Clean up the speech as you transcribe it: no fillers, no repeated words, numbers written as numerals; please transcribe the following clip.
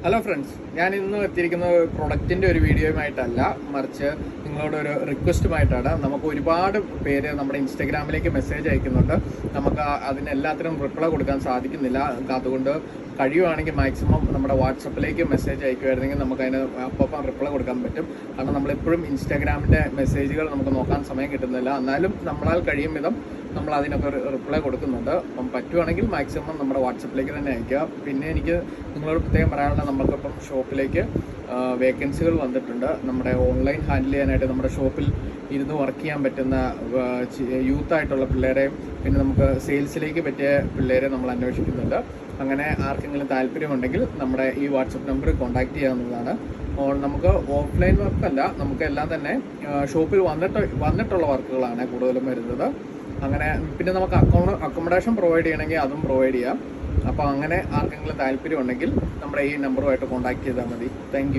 Hello friends, ഞാൻ ഇന്ന് എത്തിയിരിക്കുന്ന പ്രൊഡക്റ്റിൻ്റെ ഒരു വീഡിയോയുമായിട്ടല്ല, മറിച്ച് നിങ്ങളോട് ഒരു റിക്വസ്റ്റുമായിട്ടാണ്. നമുക്ക് ഒരുപാട് പേര് നമ്മുടെ ഇൻസ്റ്റഗ്രാമിലേക്ക് മെസ്സേജ് അയക്കുന്നുണ്ട്. നമുക്ക് അതിനെല്ലാത്തിനും റിപ്ലൈ കൊടുക്കാൻ സാധിക്കുന്നില്ല. അതുകൊണ്ട് കഴിയുവാണെങ്കിൽ മാക്സിമം നമ്മുടെ വാട്സപ്പിലേക്ക് മെസ്സേജ് അയക്കുമായിരുന്നെങ്കിൽ നമുക്കതിന് അപ്പം റിപ്ലൈ കൊടുക്കാൻ പറ്റും. കാരണം നമ്മളെപ്പോഴും ഇൻസ്റ്റാഗ്രാമിൻ്റെ മെസ്സേജുകൾ നമുക്ക് നോക്കാൻ സമയം കിട്ടുന്നില്ല. എന്നാലും നമ്മളാൽ കഴിയും വിധം നമ്മൾ അതിനൊക്കെ റിപ്ലൈ കൊടുക്കുന്നുണ്ട്. അപ്പം പറ്റുവാണെങ്കിൽ മാക്സിമം നമ്മുടെ വാട്സപ്പിലേക്ക് തന്നെ അയക്കുക. പിന്നെ എനിക്ക് നിങ്ങളോട് പ്രത്യേകം പറയാനുള്ള, നമ്മൾക്കിപ്പം ഷോപ്പിലേക്ക് വേക്കൻസികൾ വന്നിട്ടുണ്ട്. നമ്മുടെ ഓൺലൈൻ ഹാൻഡിൽ ചെയ്യാനായിട്ട് നമ്മുടെ ഷോപ്പിൽ ഇരുന്ന് വർക്ക് ചെയ്യാൻ പറ്റുന്ന യൂത്തായിട്ടുള്ള പിള്ളേരെയും പിന്നെ നമുക്ക് സെയിൽസിലേക്ക് പറ്റിയ പിള്ളേരെ നമ്മൾ അന്വേഷിക്കുന്നുണ്ട്. അങ്ങനെ ആർക്കെങ്കിലും താല്പര്യമുണ്ടെങ്കിൽ നമ്മുടെ ഈ വാട്സപ്പ് നമ്പറിൽ കോൺടാക്റ്റ് ചെയ്യാവുന്നതാണ്. നമുക്ക് ഓഫ്ലൈൻ വർക്കല്ല, നമുക്ക് എല്ലാം തന്നെ ഷോപ്പിൽ വന്നിട്ടുള്ള വർക്കുകളാണ് കൂടുതലും വരുന്നത്. അങ്ങനെ പിന്നെ നമുക്ക് അക്കോമഡേഷൻ പ്രൊവൈഡ് ചെയ്യണമെങ്കിൽ അതും പ്രൊവൈഡ് ചെയ്യാം. അപ്പോൾ അങ്ങനെ ആർക്കെങ്കിലും താല്പര്യം ഉണ്ടെങ്കിൽ നമ്മുടെ ഈ നമ്പറുമായിട്ട് കോൺടാക്ട് ചെയ്താൽ മതി. താങ്ക്